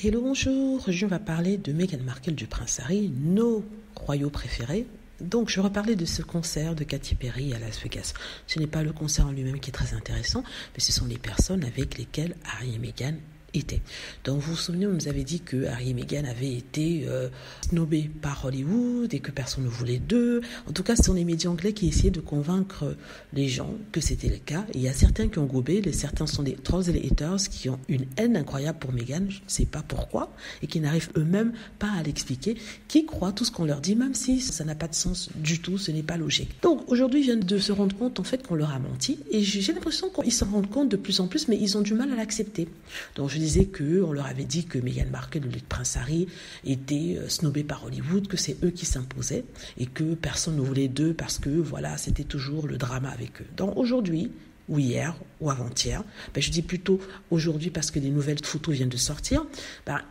Hello, bonjour, je vais parler de Meghan Markle du Prince Harry, nos royaux préférés. Donc, je reparlais de ce concert de Katy Perry à Las Vegas. Ce n'est pas le concert en lui-même qui est très intéressant, mais ce sont les personnes avec lesquelles Harry et Meghan étaient. Donc, vous vous souvenez, on nous avait dit que Harry et Meghan avaient été snobés par Hollywood et que personne ne voulait d'eux. En tout cas, ce sont les médias anglais qui essayaient de convaincre les gens que c'était le cas. Et il y a certains qui ont gobé, certains sont des trolls et les haters qui ont une haine incroyable pour Meghan, je ne sais pas pourquoi, et qui n'arrivent eux-mêmes pas à l'expliquer, qui croient tout ce qu'on leur dit, même si ça n'a pas de sens du tout, ce n'est pas logique. Donc, aujourd'hui, ils viennent de se rendre compte, en fait, qu'on leur a menti. Et j'ai l'impression qu'ils s'en rendent compte de plus en plus, mais ils ont du mal à l'accepter. Donc, je disais qu'on leur avait dit que Meghan Markle, le prince Harry, était snobé par Hollywood, que c'est eux qui s'imposaient et que personne ne voulait d'eux parce que, voilà, c'était toujours le drama avec eux. Donc, aujourd'hui, ou hier, ou avant-hier, je dis plutôt aujourd'hui parce que des nouvelles photos viennent de sortir,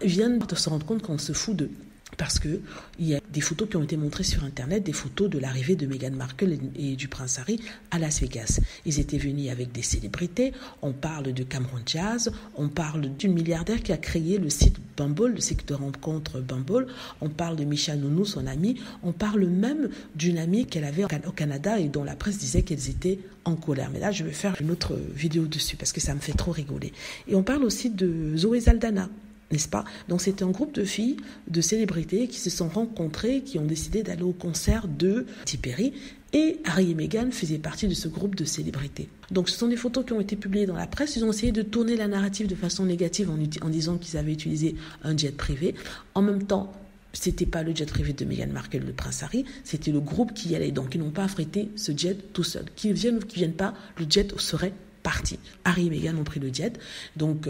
viennent de se rendre compte qu'on se fout d'eux. Parce qu'il y a des photos qui ont été montrées sur Internet, des photos de l'arrivée de Meghan Markle et du prince Harry à Las Vegas. Ils étaient venus avec des célébrités, on parle de Cameron Diaz, on parle d'une milliardaire qui a créé le site Bumble, le site de rencontre Bumble, on parle de Micha Nounou, son amie, on parle même d'une amie qu'elle avait au Canada et dont la presse disait qu'elles étaient en colère. Mais là, je vais faire une autre vidéo dessus parce que ça me fait trop rigoler. Et on parle aussi de Zoé Saldana, n'est-ce pas? Donc c'était un groupe de filles, de célébrités qui se sont rencontrées, qui ont décidé d'aller au concert de Katy Perry. Et Harry et Meghan faisaient partie de ce groupe de célébrités. Donc ce sont des photos qui ont été publiées dans la presse. Ils ont essayé de tourner la narrative de façon négative en disant qu'ils avaient utilisé un jet privé. En même temps, c'était pas le jet privé de Meghan Markle, le prince Harry, c'était le groupe qui y allait. Donc ils n'ont pas affrété ce jet tout seul. Qu'ils viennent ou qu'ils viennent pas, le jet serait parti. Harry et Meghan ont pris le jet, donc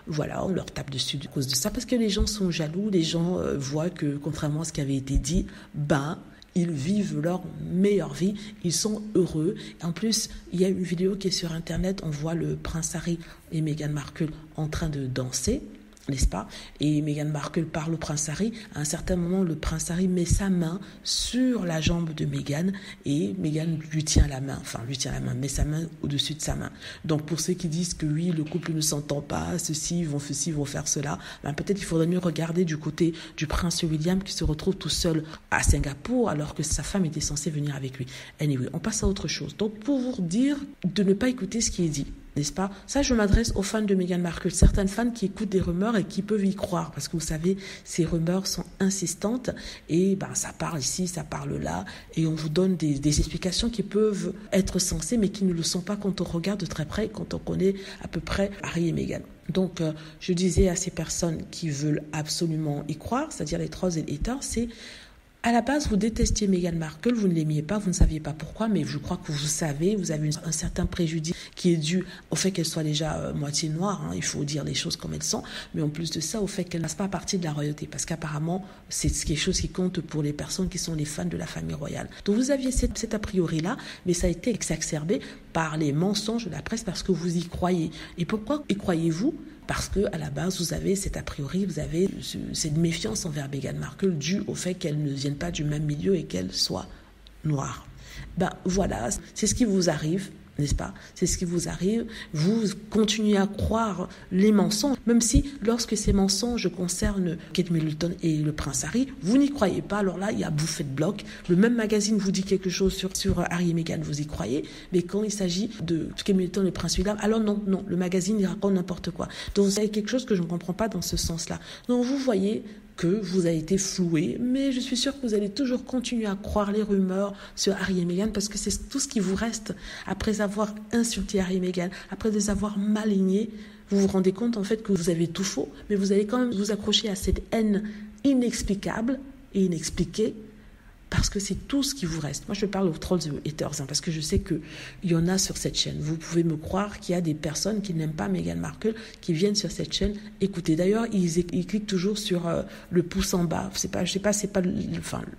voilà, on leur tape dessus à cause de ça, parce que les gens sont jaloux, les gens voient que, contrairement à ce qui avait été dit, ils vivent leur meilleure vie, ils sont heureux. En plus, il y a une vidéo qui est sur Internet, on voit le prince Harry et Meghan Markle en train de danser, n'est-ce pas? Et Meghan Markle parle au prince Harry. À un certain moment, le prince Harry met sa main sur la jambe de Meghan et Meghan lui tient la main, met sa main au-dessus de sa main. Donc, pour ceux qui disent que oui, le couple ne s'entend pas, ceci, ils vont faire cela, peut-être il faudrait mieux regarder du côté du prince William qui se retrouve tout seul à Singapour alors que sa femme était censée venir avec lui. Anyway, on passe à autre chose. Donc, pour vous dire de ne pas écouter ce qui est dit, n'est-ce pas? Ça, je m'adresse aux fans de Meghan Markle, certaines fans qui écoutent des rumeurs et qui peuvent y croire, parce que vous savez, ces rumeurs sont insistantes et ça parle ici, ça parle là, et on vous donne des explications qui peuvent être sensées, mais qui ne le sont pas quand on regarde de très près, quand on connaît à peu près Harry et Meghan. Donc, je disais à ces personnes qui veulent absolument y croire, c'est-à-dire les trolls et les haters, c'est... À la base, vous détestiez Meghan Markle, vous ne l'aimiez pas, vous ne saviez pas pourquoi, mais je crois que vous savez, vous avez un certain préjudice qui est dû au fait qu'elle soit déjà moitié noire, il faut dire les choses comme elles sont, mais en plus de ça, au fait qu'elle ne fasse pas partie de la royauté, parce qu'apparemment, c'est quelque chose qui compte pour les personnes qui sont les fans de la famille royale. Donc vous aviez cet a priori-là, mais ça a été exacerbé par les mensonges de la presse parce que vous y croyez. Et pourquoi y croyez-vous? Parce que à la base, vous avez cet a priori, vous avez cette méfiance envers Meghan Markle due au fait qu'elle ne vienne pas du même milieu et qu'elle soit noire. Voilà, c'est ce qui vous arrive, n'est-ce pas? C'est ce qui vous arrive. Vous continuez à croire les mensonges, même si lorsque ces mensonges concernent Kate Middleton et le prince Harry, vous n'y croyez pas. Alors là, il y a bouffée de bloc. Le même magazine vous dit quelque chose sur Harry et Meghan, vous y croyez. Mais quand il s'agit de Kate Middleton et le prince William, alors non, le magazine, il raconte n'importe quoi. Donc c'est quelque chose que je ne comprends pas dans ce sens-là. Donc vous voyez que vous avez été floué, mais je suis sûre que vous allez toujours continuer à croire les rumeurs sur Harry et Meghan parce que c'est tout ce qui vous reste après avoir insulté Harry et Meghan, après les avoir malignés. Vous vous rendez compte en fait que vous avez tout faux, mais vous allez quand même vous accrocher à cette haine inexplicable et inexpliquée parce que c'est tout ce qui vous reste. Moi, je parle aux trolls et aux haters, parce que je sais qu'il y en a sur cette chaîne. Vous pouvez me croire qu'il y a des personnes qui n'aiment pas Meghan Markle, qui viennent sur cette chaîne écouter. D'ailleurs, ils cliquent toujours sur le pouce en bas. C'est pas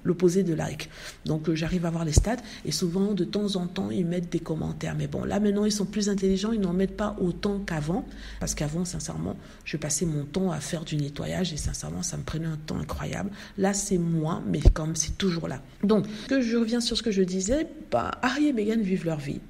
l'opposé de like. Donc, j'arrive à voir les stats, et souvent, de temps en temps, ils mettent des commentaires. Mais bon, là, maintenant, ils sont plus intelligents, ils n'en mettent pas autant qu'avant, parce qu'avant, sincèrement, je passais mon temps à faire du nettoyage, et sincèrement, ça me prenait un temps incroyable. Là, c'est moins, mais comme c'est toujours là. Donc, je reviens sur ce que je disais, Harry et Meghan vivent leur vie.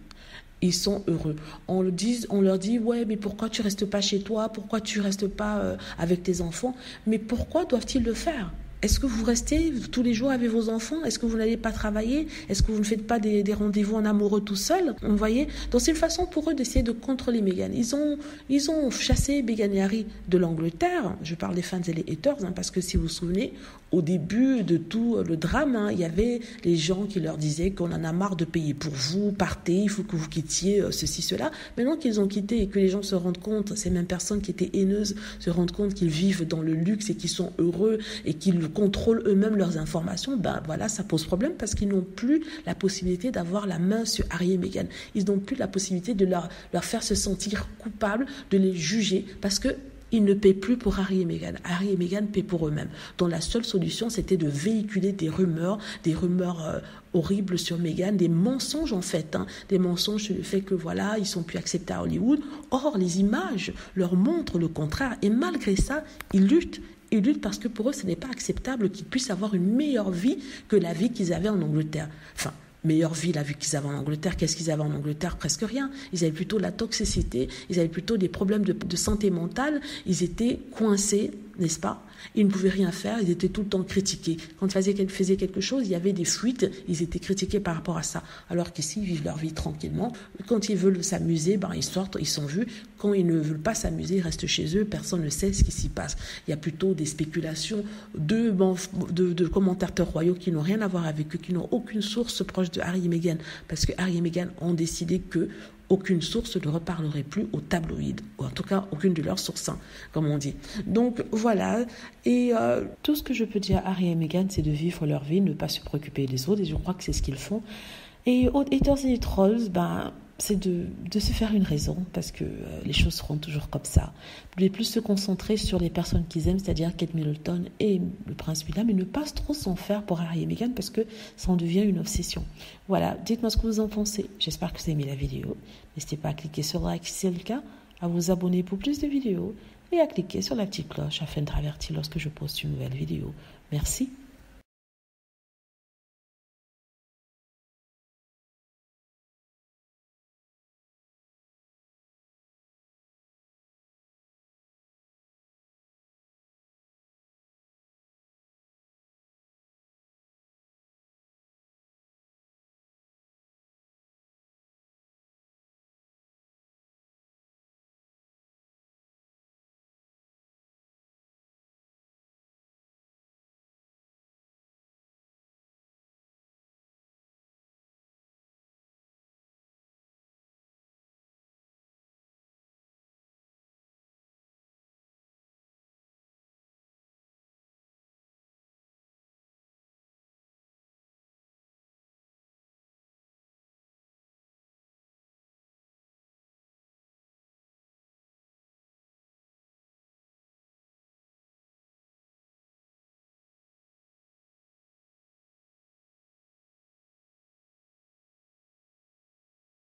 Ils sont heureux. On leur dit, ouais, mais pourquoi tu restes pas chez toi? Pourquoi tu restes pas avec tes enfants? Mais pourquoi doivent-ils le faire? Est-ce que vous restez tous les jours avec vos enfants? Est-ce que vous n'allez pas travailler? Est-ce que vous ne faites pas des rendez-vous en amoureux tout seul? Vous voyez? Donc c'est une façon pour eux d'essayer de contrôler Meghan. Ils ont chassé Meghan et Harry de l'Angleterre. Je parle des fans et les haters, parce que si vous vous souvenez, au début de tout le drame, il y avait les gens qui leur disaient qu'on en a marre de payer pour vous, partez, il faut que vous quittiez ceci, cela. Maintenant qu'ils ont quitté et que les gens se rendent compte, ces mêmes personnes qui étaient haineuses se rendent compte qu'ils vivent dans le luxe et qu'ils sont heureux et qu'ils contrôlent eux-mêmes leurs informations, voilà, ça pose problème parce qu'ils n'ont plus la possibilité d'avoir la main sur Harry et Meghan. Ils n'ont plus la possibilité de leur faire se sentir coupables, de les juger, parce que ils ne paient plus pour Harry et Meghan. Harry et Meghan paient pour eux-mêmes. Donc la seule solution, c'était de véhiculer des rumeurs horribles sur Meghan, des mensonges en fait, des mensonges sur le fait que voilà, ils sont plus acceptés à Hollywood. Or, les images leur montrent le contraire. Et malgré ça, ils luttent. Ils luttent parce que pour eux, ce n'est pas acceptable qu'ils puissent avoir une meilleure vie que la vie qu'ils avaient en Angleterre. Enfin, meilleure vie, la vie qu'ils avaient en Angleterre. Qu'est-ce qu'ils avaient en Angleterre? Presque rien. Ils avaient plutôt la toxicité, ils avaient plutôt des problèmes de santé mentale. Ils étaient coincés, n'est-ce pas? Ils ne pouvaient rien faire, ils étaient tout le temps critiqués. Quand ils faisaient quelque chose, il y avait des fuites, ils étaient critiqués par rapport à ça. Alors qu'ici, ils vivent leur vie tranquillement. Quand ils veulent s'amuser, ils sortent, ils sont vus. Quand ils ne veulent pas s'amuser, ils restent chez eux, personne ne sait ce qui s'y passe. Il y a plutôt des spéculations de commentateurs royaux qui n'ont rien à voir avec eux, qui n'ont aucune source proche de Harry et Meghan, parce que Harry et Meghan ont décidé que aucune source ne reparlerait plus aux tabloïds, ou en tout cas aucune de leurs sources, comme on dit. Donc voilà, et tout ce que je peux dire à Harry et Meghan, c'est de vivre leur vie, ne pas se préoccuper des autres, et je crois que c'est ce qu'ils font. Et aux haters et les trolls, c'est de se faire une raison, parce que les choses seront toujours comme ça. De plus se concentrer sur les personnes qu'ils aiment, c'est-à-dire Kate Middleton et le prince William, mais ne pas trop s'en faire pour Harry et Meghan, parce que ça en devient une obsession. Voilà, dites-moi ce que vous en pensez. J'espère que vous avez aimé la vidéo. N'hésitez pas à cliquer sur like si c'est le cas, à vous abonner pour plus de vidéos, et à cliquer sur la petite cloche afin d'être averti lorsque je poste une nouvelle vidéo. Merci.